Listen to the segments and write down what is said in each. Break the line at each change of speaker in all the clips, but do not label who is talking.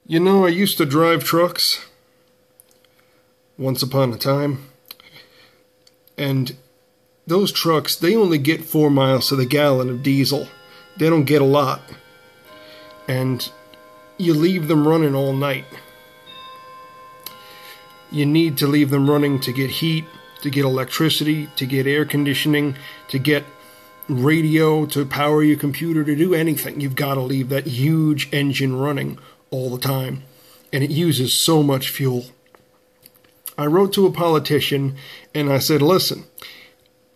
You know, I used to drive trucks once upon a time, and those trucks, they only get 4 miles to the gallon of diesel. They don't get a lot. And you leave them running all night. You need to leave them running to get heat, to get electricity, to get air conditioning, to get radio, to power your computer, to do anything. You've got to leave that huge engine running all the time. And it uses so much fuel. I wrote to a politician and I said, listen,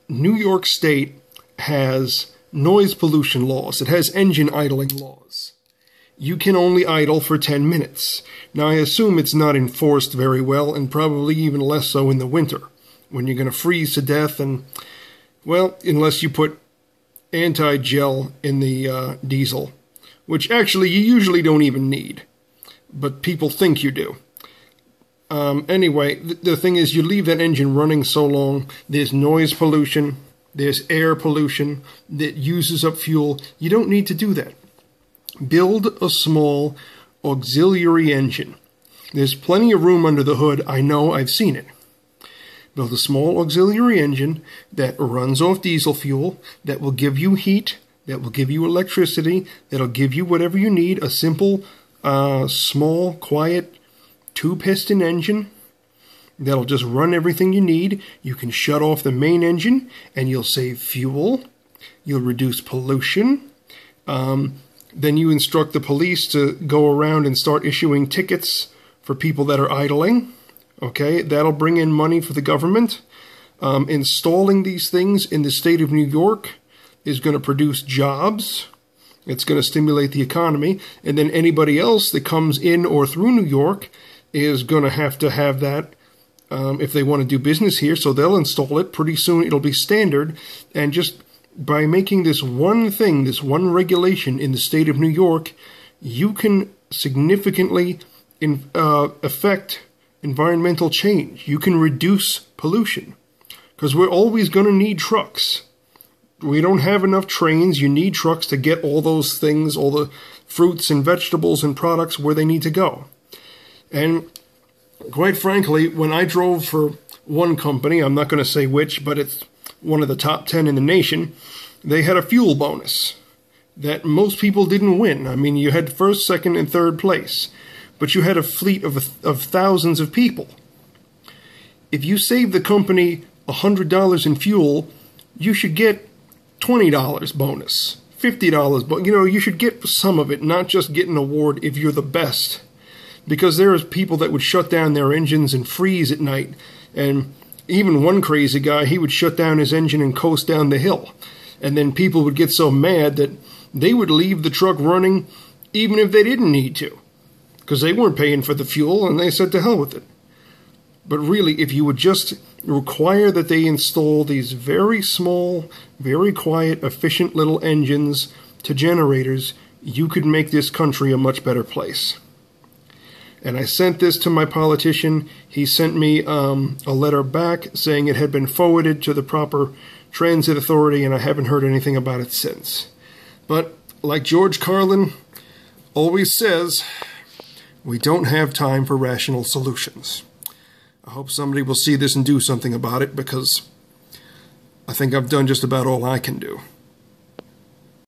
New York State has noise pollution laws. It has engine idling laws. You can only idle for 10 minutes. Now, I assume it's not enforced very well, and probably even less so in the winter, when you're going to freeze to death and, well, unless you put anti-gel in the diesel, which actually you usually don't even need, but people think you do. Anyway, the thing is, you leave that engine running so long, there's noise pollution, there's air pollution that uses up fuel. You don't need to do that. Build a small auxiliary engine. There's plenty of room under the hood. I know, I've seen it. Build a small auxiliary engine that runs off diesel fuel, that will give you heat, that will give you electricity, that'll give you whatever you need. A simple, small, quiet, 2-piston engine that'll just run everything you need. You can shut off the main engine and you'll save fuel. You'll reduce pollution. Then you instruct the police to go around and start issuing tickets for people that are idling. Okay, that'll bring in money for the government. Installing these things in the state of New York is going to produce jobs. It's going to stimulate the economy. And then anybody else that comes in or through New York is going to have that if they want to do business here. So they'll install it. Pretty soon it'll be standard. And just by making this one thing, this one regulation in the state of New York, you can significantly affect environmental change. You can reduce pollution because we're always going to need trucks. We don't have enough trains. You need trucks to get all those things, all the fruits and vegetables and products where they need to go. And quite frankly, when I drove for one company, I'm not going to say which, but it's one of the top 10 in the nation, they had a fuel bonus that most people didn't win. I mean, you had first, second, and third place, but you had a fleet of thousands of people. If you save the company $100 in fuel, you should get $20 bonus, $50 bonus. You know, you should get some of it, not just get an award if you're the best. Because there are people that would shut down their engines and freeze at night. And even one crazy guy, he would shut down his engine and coast down the hill. And then people would get so mad that they would leave the truck running even if they didn't need to. Because they weren't paying for the fuel and they said to hell with it. But really, if you would just require that they install these very small, very quiet, efficient little engines to generators, you could make this country a much better place. And I sent this to my politician. He sent me a letter back saying it had been forwarded to the proper transit authority, and I haven't heard anything about it since. But like George Carlin always says, we don't have time for rational solutions. I hope somebody will see this and do something about it, because I think I've done just about all I can do.